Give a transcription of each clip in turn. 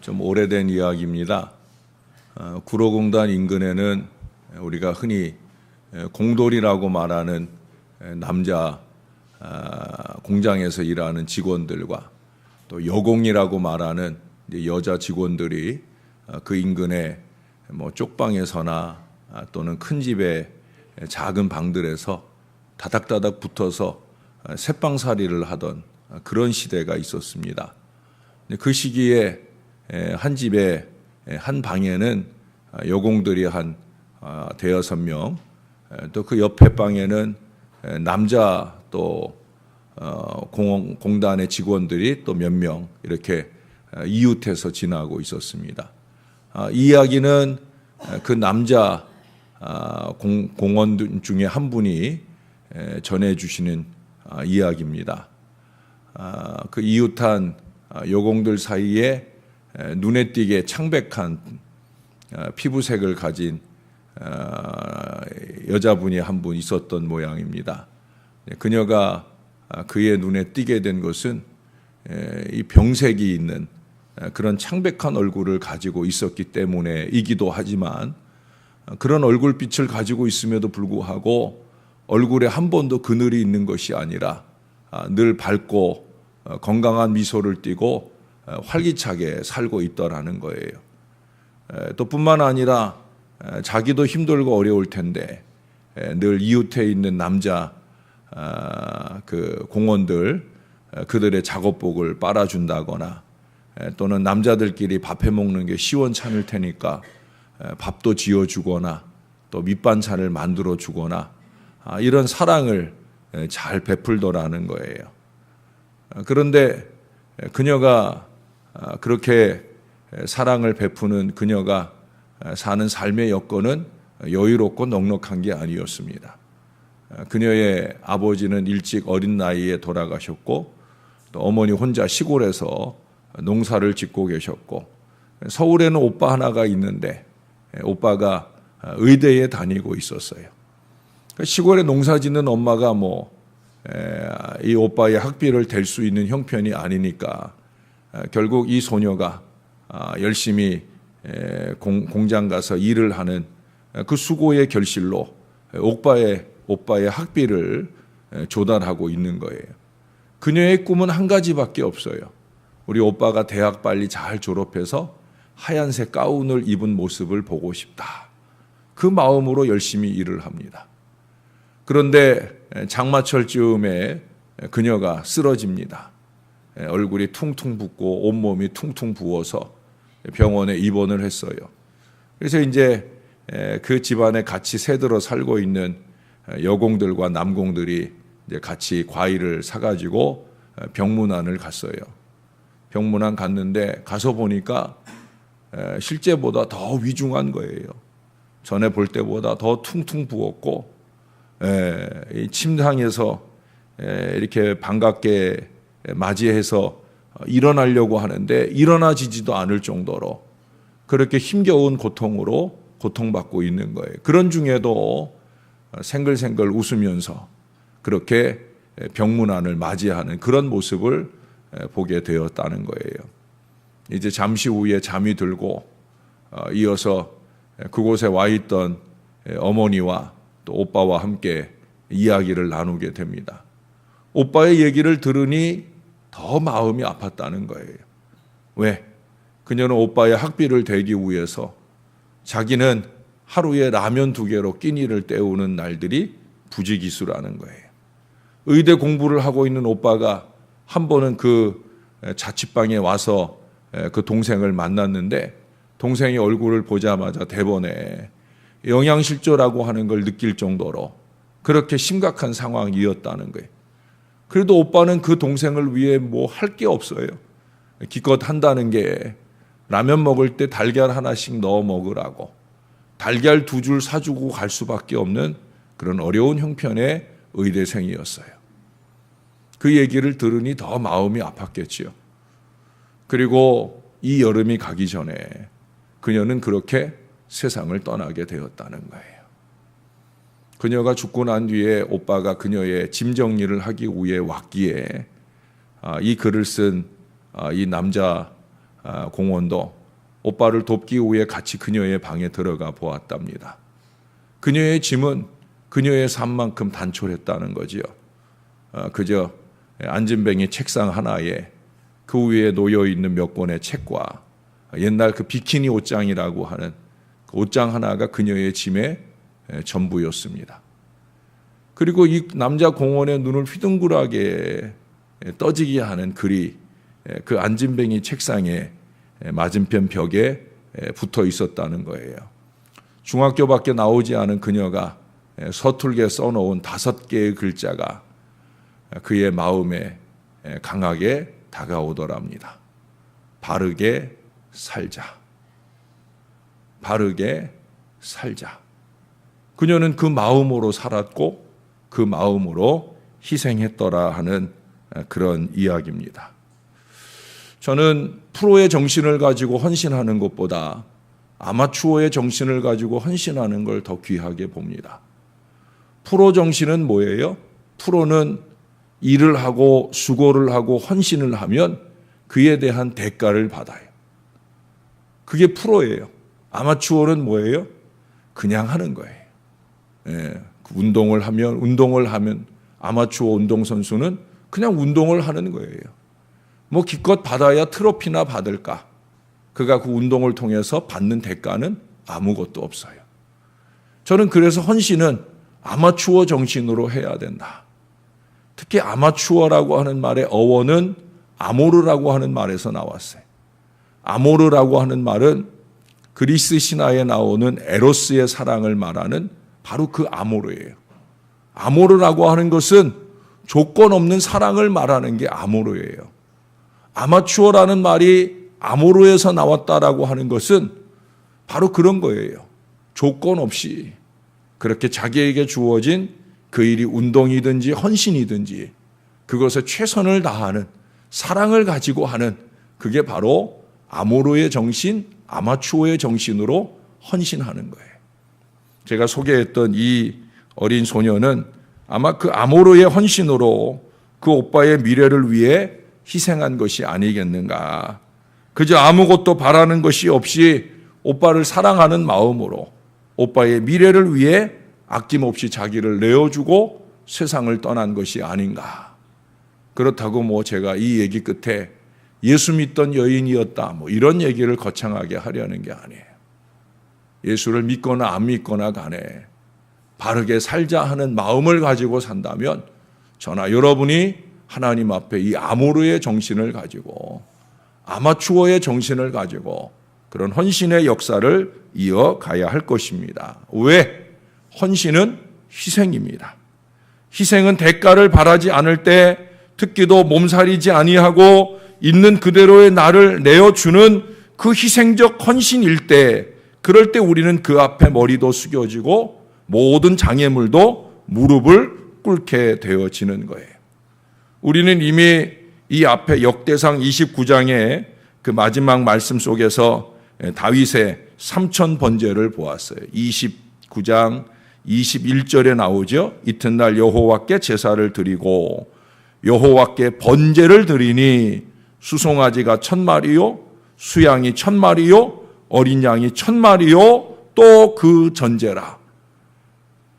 좀 오래된 이야기입니다. 구로공단 인근에는 우리가 흔히 공돌이라고 말하는 남자 공장에서 일하는 직원들과 또 여공이라고 말하는 여자 직원들이 그 인근에 쪽방에서나 또는 큰 집의 작은 방들에서 다닥다닥 붙어서 새빵살이를 하던 그런 시대가 있었습니다. 그 시기에 한 집에 한 방에는 여공들이 한 대여섯 명, 또 그 옆에 방에는 남자 또 공단의 직원들이 또 몇 명 이렇게 이웃해서 지나고 있었습니다. 이 이야기는 그 남자 공원 중에 한 분이 전해주시는 이야기입니다. 그 이웃한 여공들 사이에 눈에 띄게 창백한 피부색을 가진 여자분이 한 분 있었던 모양입니다. 그녀가 그의 눈에 띄게 된 것은 이 병색이 있는 그런 창백한 얼굴을 가지고 있었기 때문에이기도 하지만 그런 얼굴빛을 가지고 있음에도 불구하고 얼굴에 한 번도 그늘이 있는 것이 아니라 늘 밝고 건강한 미소를 띠고 활기차게 살고 있더라는 거예요. 또 뿐만 아니라 자기도 힘들고 어려울 텐데 늘 이웃에 있는 남자 그 공원들 그들의 작업복을 빨아준다거나 또는 남자들끼리 밥해 먹는 게 시원찮을 테니까 밥도 지어주거나 또 밑반찬을 만들어 주거나 이런 사랑을 잘 베풀더라는 거예요. 그런데 그녀가 그렇게 사랑을 베푸는 그녀가 사는 삶의 여건은 여유롭고 넉넉한 게 아니었습니다. 그녀의 아버지는 일찍 어린 나이에 돌아가셨고 또 어머니 혼자 시골에서 농사를 짓고 계셨고 서울에는 오빠 하나가 있는데 오빠가 의대에 다니고 있었어요. 시골에 농사 짓는 엄마가 이 오빠의 학비를 댈 수 있는 형편이 아니니까 결국 이 소녀가 열심히 공장 가서 일을 하는 그 수고의 결실로 오빠의 학비를 조달하고 있는 거예요. 그녀의 꿈은 한 가지밖에 없어요. 우리 오빠가 대학 빨리 잘 졸업해서 하얀색 가운을 입은 모습을 보고 싶다. 그 마음으로 열심히 일을 합니다. 그런데 장마철쯤에 그녀가 쓰러집니다. 얼굴이 퉁퉁 붓고 온몸이 퉁퉁 부어서 병원에 입원을 했어요. 그래서 이제 그 집안에 같이 새들어 살고 있는 여공들과 남공들이 이제 같이 과일을 사가지고 병문안을 갔어요. 병문안 갔는데 가서 보니까 실제보다 더 위중한 거예요. 전에 볼 때보다 더 퉁퉁 부었고 이 침상에서 이렇게 반갑게 맞이해서 일어나려고 하는데 일어나지지도 않을 정도로 그렇게 힘겨운 고통으로 고통받고 있는 거예요. 그런 중에도 생글생글 웃으면서 그렇게 병문안을 맞이하는 그런 모습을 보게 되었다는 거예요. 이제 잠시 후에 잠이 들고 이어서 그곳에 와 있던 어머니와 또 오빠와 함께 이야기를 나누게 됩니다. 오빠의 얘기를 들으니 더 마음이 아팠다는 거예요. 왜? 그녀는 오빠의 학비를 대기 위해서 자기는 하루에 라면 2개로 끼니를 때우는 날들이 부지기수라는 거예요. 의대 공부를 하고 있는 오빠가 한 번은 그 자취방에 와서 그 동생을 만났는데 동생의 얼굴을 보자마자 대번에 영양실조라고 하는 걸 느낄 정도로 그렇게 심각한 상황이었다는 거예요. 그래도 오빠는 그 동생을 위해 뭐 할 게 없어요. 기껏 한다는 게 라면 먹을 때 달걀 하나씩 넣어 먹으라고 달걀 2줄 사주고 갈 수밖에 없는 그런 어려운 형편의 의대생이었어요. 그 얘기를 들으니 더 마음이 아팠겠지요. 그리고 이 여름이 가기 전에 그녀는 그렇게 세상을 떠나게 되었다는 거예요. 그녀가 죽고 난 뒤에 오빠가 그녀의 짐 정리를 하기 위해 왔기에 이 글을 쓴 이 남자 공원도 오빠를 돕기 위해 같이 그녀의 방에 들어가 보았답니다. 그녀의 짐은 그녀의 삶만큼 단촐했다는 거지요. 그저 안진뱅이 책상 하나에 그 위에 놓여 있는 몇 권의 책과 옛날 그 비키니 옷장이라고 하는 그 옷장 하나가 그녀의 짐의 전부였습니다. 그리고 이 남자 공원의 눈을 휘둥그레하게 떠지게 하는 글이 그 안진뱅이 책상에 맞은편 벽에 붙어 있었다는 거예요. 중학교밖에 나오지 않은 그녀가 서툴게 써놓은 5개의 글자가 그의 마음에 강하게 다가오더랍니다. 바르게 살자. 바르게 살자. 그녀는 그 마음으로 살았고 그 마음으로 희생했더라 하는 그런 이야기입니다. 저는 프로의 정신을 가지고 헌신하는 것보다 아마추어의 정신을 가지고 헌신하는 걸 더 귀하게 봅니다. 프로 정신은 뭐예요? 프로는 일을 하고 수고를 하고 헌신을 하면 그에 대한 대가를 받아요. 그게 프로예요. 아마추어는 뭐예요? 그냥 하는 거예요. 운동을 하면 아마추어 운동선수는 그냥 운동을 하는 거예요. 뭐 기껏 받아야 트로피나 받을까? 그가 그 운동을 통해서 받는 대가는 아무것도 없어요. 저는 그래서 헌신은 아마추어 정신으로 해야 된다. 특히 아마추어라고 하는 말의 어원은 아모르라고 하는 말에서 나왔어요. 아모르라고 하는 말은 그리스 신화에 나오는 에로스의 사랑을 말하는 바로 그 아모르예요. 아모르라고 하는 것은 조건 없는 사랑을 말하는 게 아모르예요. 아마추어라는 말이 아모르에서 나왔다라고 하는 것은 바로 그런 거예요. 조건 없이 그렇게 자기에게 주어진 그 일이 운동이든지 헌신이든지 그것에 최선을 다하는 사랑을 가지고 하는 그게 바로 아모르의 정신, 아마추어의 정신으로 헌신하는 거예요. 제가 소개했던 이 어린 소녀는 아마 그 아모르의 헌신으로 그 오빠의 미래를 위해 희생한 것이 아니겠는가. 그저 아무것도 바라는 것이 없이 오빠를 사랑하는 마음으로 오빠의 미래를 위해 아낌없이 자기를 내어주고 세상을 떠난 것이 아닌가. 그렇다고 뭐 제가 이 얘기 끝에 예수 믿던 여인이었다 뭐 이런 얘기를 거창하게 하려는 게 아니에요. 예수를 믿거나 안 믿거나 간에 바르게 살자 하는 마음을 가지고 산다면 저나 여러분이 하나님 앞에 이 아모르의 정신을 가지고 아마추어의 정신을 가지고 그런 헌신의 역사를 이어가야 할 것입니다. 왜? 헌신은 희생입니다. 희생은 대가를 바라지 않을 때 특기도 몸살이지 아니하고 있는 그대로의 나를 내어주는 그 희생적 헌신일 때 그럴 때 우리는 그 앞에 머리도 숙여지고 모든 장애물도 무릎을 꿇게 되어지는 거예요. 우리는 이미 이 앞에 역대상 29장의 그 마지막 말씀 속에서 다윗의 3천 번제를 보았어요. 29장 21절에 나오죠. 이튿날 여호와께 제사를 드리고 여호와께 번제를 드리니 수송아지가 1,000마리요 수양이 1,000마리요 어린 양이 1,000마리요 또 그 전제라.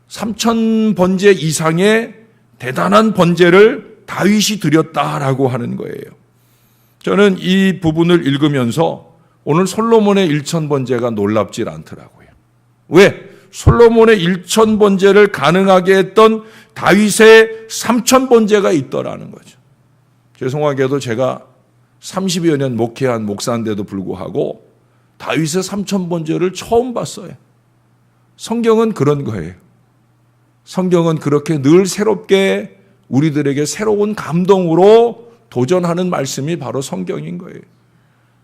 3,000 번제 이상의 대단한 번제를 다윗이 드렸다라고 하는 거예요. 저는 이 부분을 읽으면서 오늘 솔로몬의 1,000번제가 놀랍질 않더라고요. 왜? 솔로몬의 1,000번제를 가능하게 했던 다윗의 3,000번제가 있더라는 거죠. 죄송하게도 제가 30여 년 목회한 목사인데도 불구하고 다윗의 3,000번제를 처음 봤어요. 성경은 그런 거예요. 성경은 그렇게 늘 새롭게 우리들에게 새로운 감동으로 도전하는 말씀이 바로 성경인 거예요.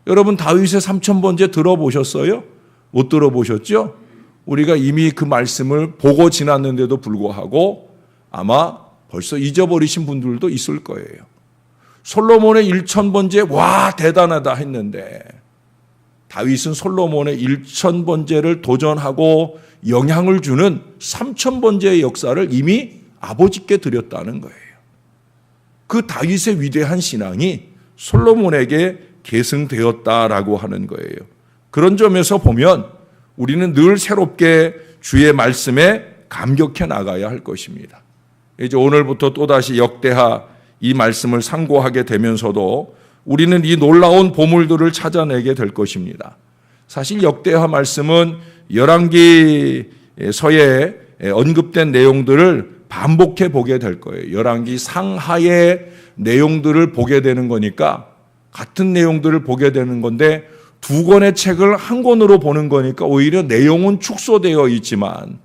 여러분 다윗의 3,000번제 들어보셨어요? 못 들어보셨죠? 우리가 이미 그 말씀을 보고 지났는데도 불구하고 아마 벌써 잊어버리신 분들도 있을 거예요. 솔로몬의 1,000번제 와 대단하다 했는데 다윗은 솔로몬의 1,000번제를 도전하고 영향을 주는 3,000번제의 역사를 이미 아버지께 드렸다는 거예요. 그 다윗의 위대한 신앙이 솔로몬에게 계승되었다라고 하는 거예요. 그런 점에서 보면 우리는 늘 새롭게 주의 말씀에 감격해 나가야 할 것입니다. 이제 오늘부터 또다시 역대하 이 말씀을 상고하게 되면서도 우리는 이 놀라운 보물들을 찾아내게 될 것입니다. 사실 역대하 말씀은 열왕기서에 언급된 내용들을 반복해 보게 될 거예요. 열왕기 상하의 내용들을 보게 되는 거니까 같은 내용들을 보게 되는 건데 두 권의 책을 한 권으로 보는 거니까 오히려 내용은 축소되어 있지만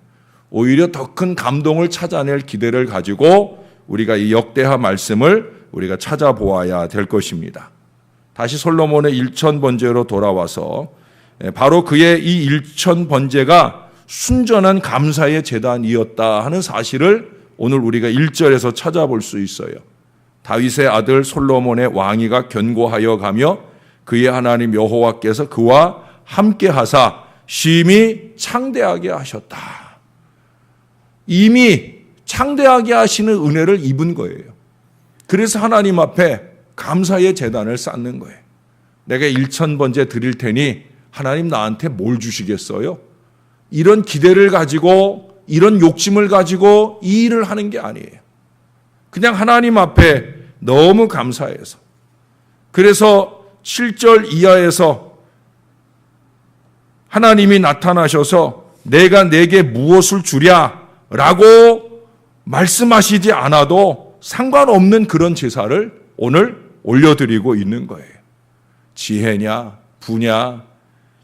오히려 더 큰 감동을 찾아낼 기대를 가지고 우리가 이 역대하 말씀을 우리가 찾아보아야 될 것입니다. 다시 솔로몬의 일천번제로 돌아와서 바로 그의 이 일천번제가 순전한 감사의 제단이었다 하는 사실을 오늘 우리가 1절에서 찾아볼 수 있어요. 다윗의 아들 솔로몬의 왕위가 견고하여 가며 그의 하나님 여호와께서 그와 함께 하사 심히 창대하게 하셨다. 이미 창대하게 하시는 은혜를 입은 거예요. 그래서 하나님 앞에 감사의 제단을 쌓는 거예요. 내가 1000번째 드릴 테니 하나님 나한테 뭘 주시겠어요? 이런 기대를 가지고 이런 욕심을 가지고 이 일을 하는 게 아니에요. 그냥 하나님 앞에 너무 감사해서. 그래서 7절 이하에서 하나님이 나타나셔서 내가 내게 무엇을 주랴 라고 말씀하시지 않아도 상관없는 그런 제사를 오늘 올려드리고 있는 거예요. 지혜냐, 부냐,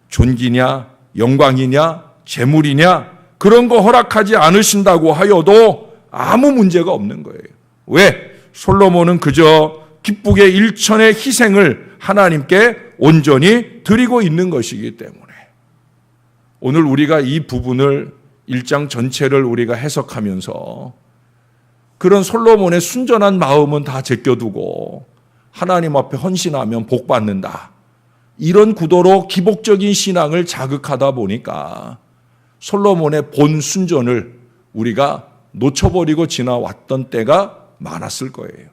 존귀냐, 영광이냐, 재물이냐 그런 거 허락하지 않으신다고 하여도 아무 문제가 없는 거예요. 왜? 솔로몬은 그저 기쁘게 일천의 희생을 하나님께 온전히 드리고 있는 것이기 때문에 오늘 우리가 이 부분을 1장 전체를 우리가 해석하면서 그런 솔로몬의 순전한 마음은 다 제껴두고 하나님 앞에 헌신하면 복 받는다. 이런 구도로 기복적인 신앙을 자극하다 보니까 솔로몬의 본 순전을 우리가 놓쳐버리고 지나왔던 때가 많았을 거예요.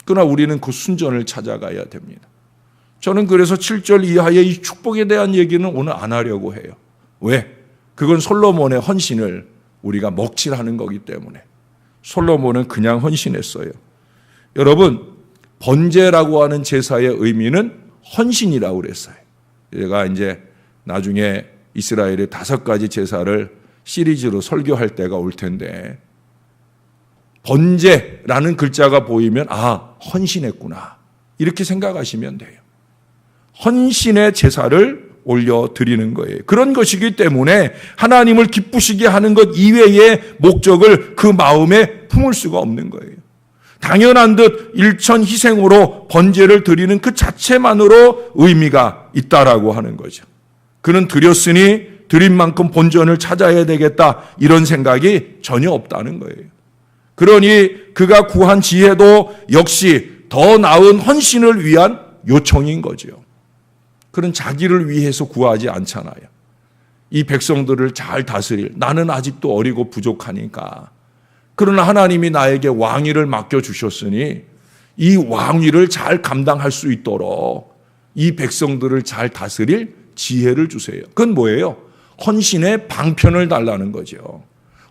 그러나 우리는 그 순전을 찾아가야 됩니다. 저는 그래서 7절 이하의 이 축복에 대한 얘기는 오늘 안 하려고 해요. 왜? 그건 솔로몬의 헌신을 우리가 먹칠하는 거기 때문에. 솔로몬은 그냥 헌신했어요. 여러분, 번제라고 하는 제사의 의미는 헌신이라고 그랬어요. 제가 이제 나중에 이스라엘의 5가지 제사를 시리즈로 설교할 때가 올 텐데 번제라는 글자가 보이면 헌신했구나 이렇게 생각하시면 돼요. 헌신의 제사를 올려드리는 거예요. 그런 것이기 때문에 하나님을 기쁘시게 하는 것 이외의 목적을 그 마음에 품을 수가 없는 거예요. 당연한 듯 일천 희생으로 번제를 드리는 그 자체만으로 의미가 있다라고 하는 거죠. 그는 드렸으니 드린 만큼 본전을 찾아야 되겠다 이런 생각이 전혀 없다는 거예요. 그러니 그가 구한 지혜도 역시 더 나은 헌신을 위한 요청인 거죠. 그는 자기를 위해서 구하지 않잖아요. 이 백성들을 잘 다스릴 나는 아직도 어리고 부족하니까 그러나 하나님이 나에게 왕위를 맡겨주셨으니 이 왕위를 잘 감당할 수 있도록 이 백성들을 잘 다스릴 지혜를 주세요. 그건 뭐예요? 헌신의 방편을 달라는 거죠.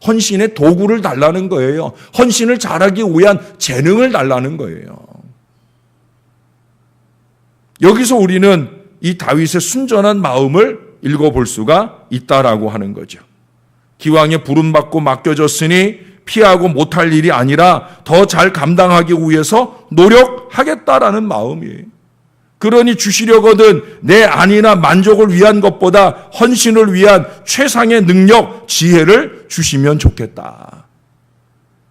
헌신의 도구를 달라는 거예요. 헌신을 잘하기 위한 재능을 달라는 거예요. 여기서 우리는 이 다윗의 순전한 마음을 읽어볼 수가 있다라고 하는 거죠. 기왕에 부름받고 맡겨졌으니 피하고 못할 일이 아니라 더 잘 감당하기 위해서 노력하겠다라는 마음이에요. 그러니 주시려거든 내 안이나 만족을 위한 것보다 헌신을 위한 최상의 능력, 지혜를 주시면 좋겠다.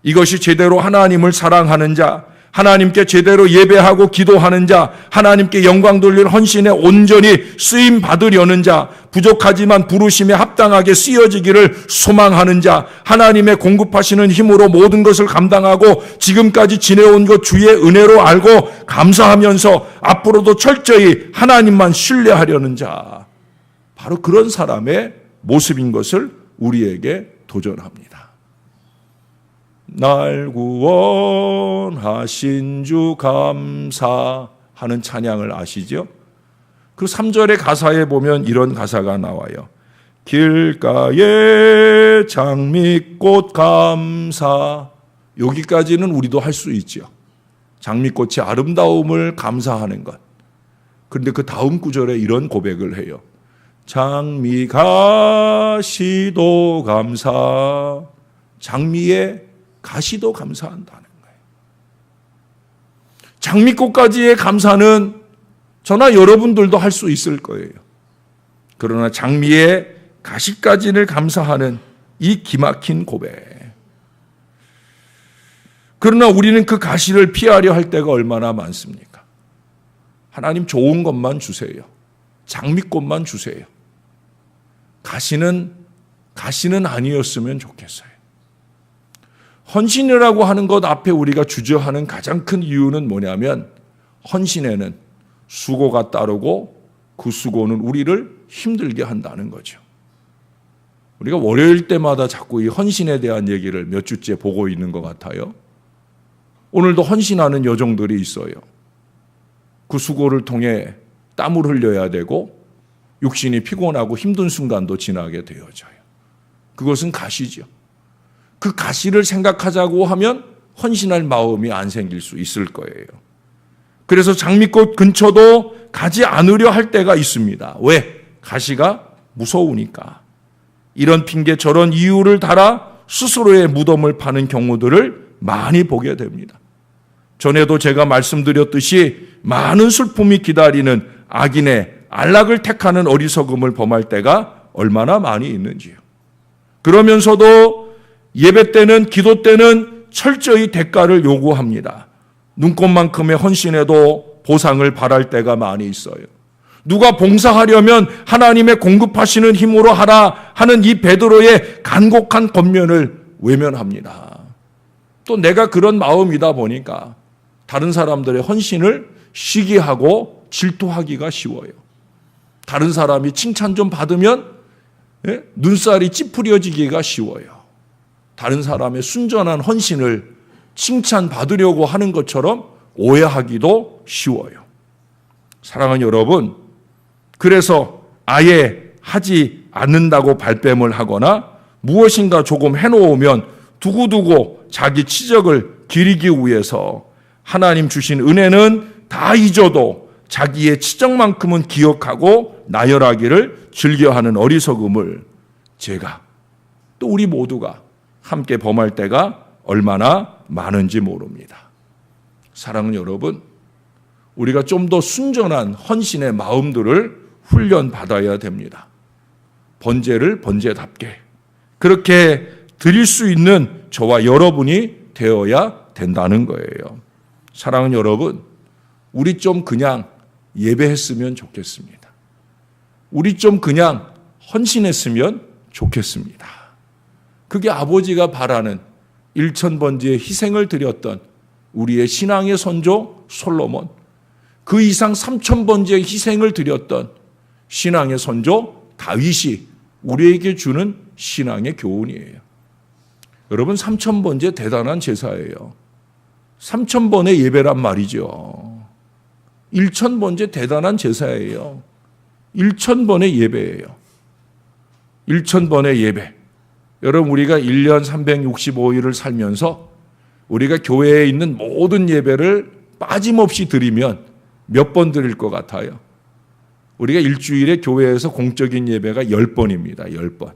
이것이 제대로 하나님을 사랑하는 자, 하나님께 제대로 예배하고 기도하는 자, 하나님께 영광 돌릴 헌신에 온전히 쓰임 받으려는 자, 부족하지만 부르심에 합당하게 쓰여지기를 소망하는 자, 하나님의 공급하시는 힘으로 모든 것을 감당하고 지금까지 지내온 것 주의 은혜로 알고 감사하면서 앞으로도 철저히 하나님만 신뢰하려는 자, 바로 그런 사람의 모습인 것을 우리에게 도전합니다. 날 구원하신 주 감사하는 찬양을 아시죠? 그 3절의 가사에 보면 이런 가사가 나와요. 길가에 장미꽃 감사. 여기까지는 우리도 할 수 있죠. 장미꽃의 아름다움을 감사하는 것. 그런데 그 다음 구절에 이런 고백을 해요. 장미 가시도 감사. 장미의 가시도 감사한다는 거예요. 장미꽃까지의 감사는 저나 여러분들도 할 수 있을 거예요. 그러나 장미의 가시까지를 감사하는 이 기막힌 고백. 그러나 우리는 그 가시를 피하려 할 때가 얼마나 많습니까? 하나님 좋은 것만 주세요. 장미꽃만 주세요. 가시는 아니었으면 좋겠어요. 헌신이라고 하는 것 앞에 우리가 주저하는 가장 큰 이유는 뭐냐면 헌신에는 수고가 따르고 그 수고는 우리를 힘들게 한다는 거죠. 우리가 월요일 때마다 자꾸 이 헌신에 대한 얘기를 몇 주째 보고 있는 것 같아요. 오늘도 헌신하는 여종들이 있어요. 그 수고를 통해 땀을 흘려야 되고 육신이 피곤하고 힘든 순간도 지나게 되어져요. 그것은 가시죠. 그 가시를 생각하자고 하면 헌신할 마음이 안 생길 수 있을 거예요. 그래서 장미꽃 근처도 가지 않으려 할 때가 있습니다. 왜? 가시가 무서우니까. 이런 핑계 저런 이유를 달아 스스로의 무덤을 파는 경우들을 많이 보게 됩니다. 전에도 제가 말씀드렸듯이 많은 슬픔이 기다리는 악인의 안락을 택하는 어리석음을 범할 때가 얼마나 많이 있는지요. 그러면서도 예배 때는 기도 때는 철저히 대가를 요구합니다. 눈꽃만큼의 헌신에도 보상을 바랄 때가 많이 있어요. 누가 봉사하려면 하나님의 공급하시는 힘으로 하라 하는 이 베드로의 간곡한 권면을 외면합니다. 또 내가 그런 마음이다 보니까 다른 사람들의 헌신을 시기하고 질투하기가 쉬워요. 다른 사람이 칭찬 좀 받으면 눈살이 찌푸려지기가 쉬워요. 다른 사람의 순전한 헌신을 칭찬받으려고 하는 것처럼 오해하기도 쉬워요. 사랑하는 여러분, 그래서 아예 하지 않는다고 발뺌을 하거나 무엇인가 조금 해놓으면 두고두고 자기 치적을 기리기 위해서 하나님 주신 은혜는 다 잊어도 자기의 치적만큼은 기억하고 나열하기를 즐겨하는 어리석음을 제가 또 우리 모두가 함께 범할 때가 얼마나 많은지 모릅니다. 사랑하는 여러분, 우리가 좀 더 순전한 헌신의 마음들을 훈련받아야 됩니다. 번제를 번제답게 그렇게 드릴 수 있는 저와 여러분이 되어야 된다는 거예요. 사랑하는 여러분, 우리 좀 그냥 예배했으면 좋겠습니다. 우리 좀 그냥 헌신했으면 좋겠습니다. 그게 아버지가 바라는 1000번제의 희생을 드렸던 우리의 신앙의 선조 솔로몬, 그 이상 3000번제의 희생을 드렸던 신앙의 선조 다윗이 우리에게 주는 신앙의 교훈이에요. 여러분, 3000번제 대단한 제사예요. 3000번의 예배란 말이죠. 1000번제 대단한 제사예요. 1000번의 예배예요. 1000번의 예배. 여러분, 우리가 1년 365일을 살면서 우리가 교회에 있는 모든 예배를 빠짐없이 드리면 몇 번 드릴 것 같아요? 우리가 일주일에 교회에서 공적인 예배가 10번입니다. 10번.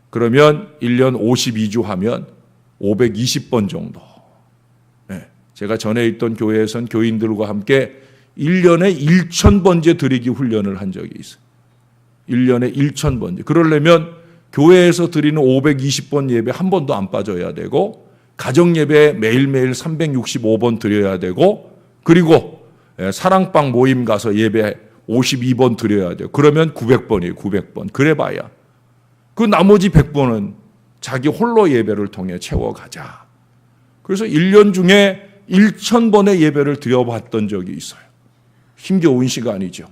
그러면 1년 52주 하면 520번 정도. 제가 전에 있던 교회에선 교인들과 함께 1년에 1000번제 드리기 훈련을 한 적이 있어요. 1년에 1000번제. 그러려면 교회에서 드리는 520번 예배 한 번도 안 빠져야 되고, 가정 예배 매일매일 365번 드려야 되고, 그리고 사랑방 모임 가서 예배 52번 드려야 돼요. 그러면 900번이에요. 900번. 그래봐야. 그 나머지 100번은 자기 홀로 예배를 통해 채워가자. 그래서 1년 중에 1000번의 예배를 드려봤던 적이 있어요. 힘겨운 시간이죠.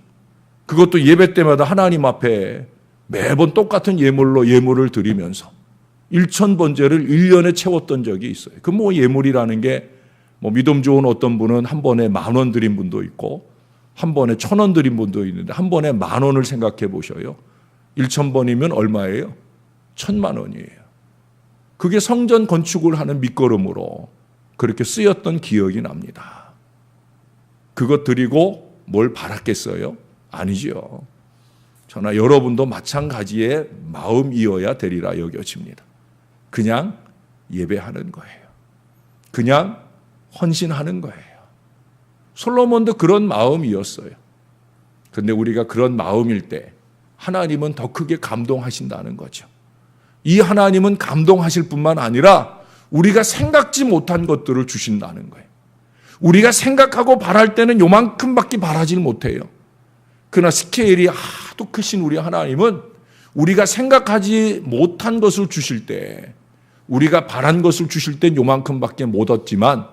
그것도 예배 때마다 하나님 앞에 매번 똑같은 예물을 드리면서 1000번제를 1년에 채웠던 적이 있어요. 그 예물이라는 게 믿음 좋은 어떤 분은 한 번에 10,000원 드린 분도 있고, 한 번에 1,000원 드린 분도 있는데 한 번에 10,000원을 생각해 보셔요. 1,000번이면 얼마예요? 1,000만 원이에요. 그게 성전 건축을 하는 밑거름으로 그렇게 쓰였던 기억이 납니다. 그것 드리고 뭘 바랐겠어요? 아니죠. 저나 여러분도 마찬가지의 마음이어야 되리라 여겨집니다. 그냥 예배하는 거예요. 그냥 헌신하는 거예요. 솔로몬도 그런 마음이었어요. 그런데 우리가 그런 마음일 때 하나님은 더 크게 감동하신다는 거죠. 이 하나님은 감동하실 뿐만 아니라 우리가 생각지 못한 것들을 주신다는 거예요. 우리가 생각하고 바랄 때는 요만큼밖에 바라질 못해요. 그러나 스케일이 하도 크신 우리 하나님은 우리가 생각하지 못한 것을 주실 때, 우리가 바란 것을 주실 땐 요만큼밖에 못 얻지만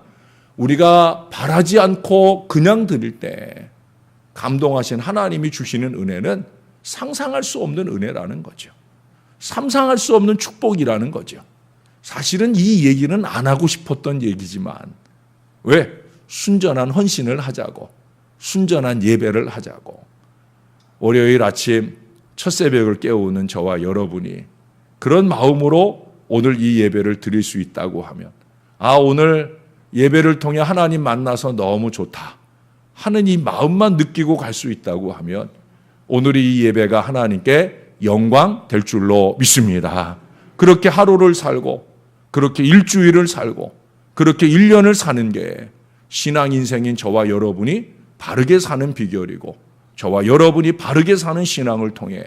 우리가 바라지 않고 그냥 드릴 때 감동하신 하나님이 주시는 은혜는 상상할 수 없는 은혜라는 거죠. 상상할 수 없는 축복이라는 거죠. 사실은 이 얘기는 안 하고 싶었던 얘기지만 왜? 순전한 헌신을 하자고, 순전한 예배를 하자고. 월요일 아침 첫 새벽을 깨우는 저와 여러분이 그런 마음으로 오늘 이 예배를 드릴 수 있다고 하면, 오늘 예배를 통해 하나님 만나서 너무 좋다 하는 이 마음만 느끼고 갈 수 있다고 하면 오늘 이 예배가 하나님께 영광 될 줄로 믿습니다. 그렇게 하루를 살고 그렇게 일주일을 살고 그렇게 1년을 사는 게 신앙 인생인 저와 여러분이 바르게 사는 비결이고, 저와 여러분이 바르게 사는 신앙을 통해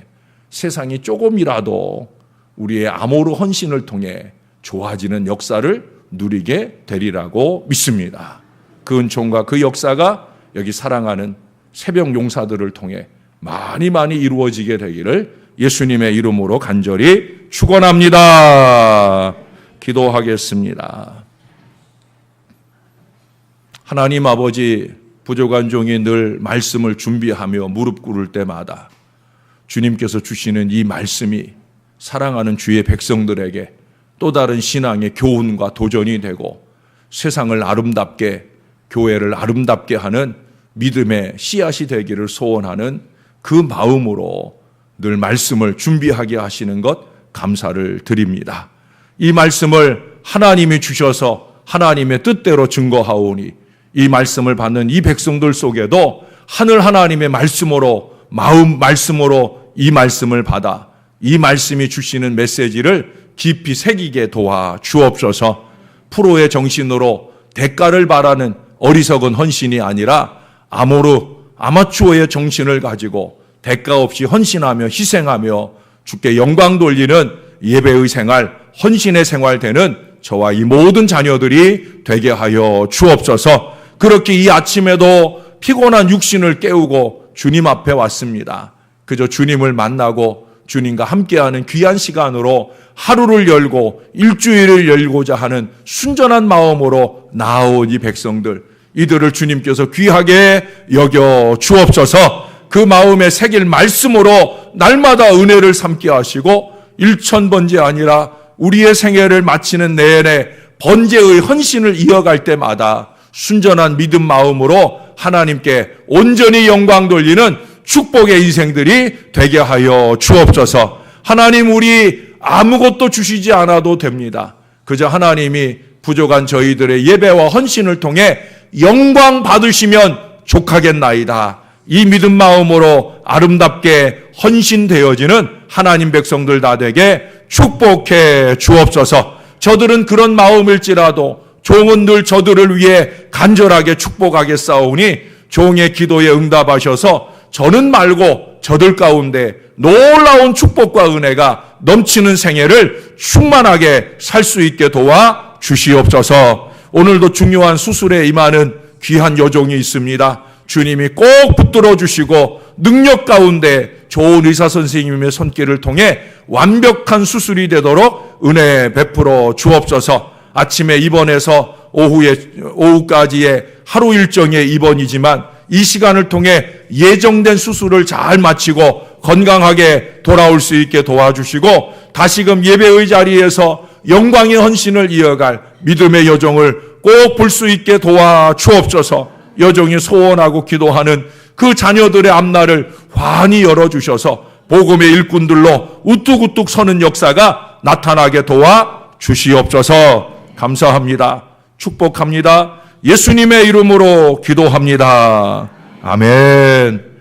세상이 조금이라도 우리의 아모르 헌신을 통해 좋아지는 역사를 누리게 되리라고 믿습니다. 그 은총과 그 역사가 여기 사랑하는 새벽 용사들을 통해 많이 이루어지게 되기를 예수님의 이름으로 간절히 축원합니다. 기도하겠습니다. 하나님 아버지, 부족한 종이 늘 말씀을 준비하며 무릎 꿇을 때마다 주님께서 주시는 이 말씀이 사랑하는 주의 백성들에게 또 다른 신앙의 교훈과 도전이 되고 세상을 아름답게, 교회를 아름답게 하는 믿음의 씨앗이 되기를 소원하는 그 마음으로 늘 말씀을 준비하게 하시는 것 감사를 드립니다. 이 말씀을 하나님이 주셔서 하나님의 뜻대로 증거하오니 이 말씀을 받는 이 백성들 속에도 하늘 하나님의 말씀으로, 마음 말씀으로 이 말씀을 받아 이 말씀이 주시는 메시지를 깊이 새기게 도와 주옵소서. 프로의 정신으로 대가를 바라는 어리석은 헌신이 아니라 아마추어의 정신을 가지고 대가 없이 헌신하며 희생하며 주께 영광 돌리는 예배의 생활, 헌신의 생활 되는 저와 이 모든 자녀들이 되게 하여 주옵소서. 그렇게 이 아침에도 피곤한 육신을 깨우고 주님 앞에 왔습니다. 그저 주님을 만나고 주님과 함께하는 귀한 시간으로 하루를 열고 일주일을 열고자 하는 순전한 마음으로 나아온 이 백성들, 이들을 주님께서 귀하게 여겨 주옵소서. 그 마음에 새길 말씀으로 날마다 은혜를 삼게 하시고 1,000번째 아니라 우리의 생애를 마치는 내내 번제의 헌신을 이어갈 때마다 순전한 믿음 마음으로 하나님께 온전히 영광 돌리는 축복의 인생들이 되게 하여 주옵소서. 하나님, 우리 아무것도 주시지 않아도 됩니다. 그저 하나님이 부족한 저희들의 예배와 헌신을 통해 영광 받으시면 족하겠나이다. 이 믿음 마음으로 아름답게 헌신되어지는 하나님 백성들 다 되게 축복해 주옵소서. 저들은 그런 마음일지라도 종은 늘 저들을 위해 간절하게 축복하겠사오니 종의 기도에 응답하셔서 저는 말고 저들 가운데 놀라운 축복과 은혜가 넘치는 생애를 충만하게 살 수 있게 도와 주시옵소서. 오늘도 중요한 수술에 임하는 귀한 여종이 있습니다. 주님이 꼭 붙들어 주시고 능력 가운데 좋은 의사 선생님의 손길을 통해 완벽한 수술이 되도록 은혜 베풀어 주옵소서. 아침에 입원해서 오후까지의 하루 일정의 입원이지만 이 시간을 통해 예정된 수술을 잘 마치고 건강하게 돌아올 수 있게 도와주시고 다시금 예배의 자리에서 영광의 헌신을 이어갈 믿음의 여정을 꼭 볼 수 있게 도와주옵소서. 여정이 소원하고 기도하는 그 자녀들의 앞날을 환히 열어주셔서 복음의 일꾼들로 우뚝우뚝 서는 역사가 나타나게 도와 주시옵소서. 감사합니다. 축복합니다. 예수님의 이름으로 기도합니다. 아멘.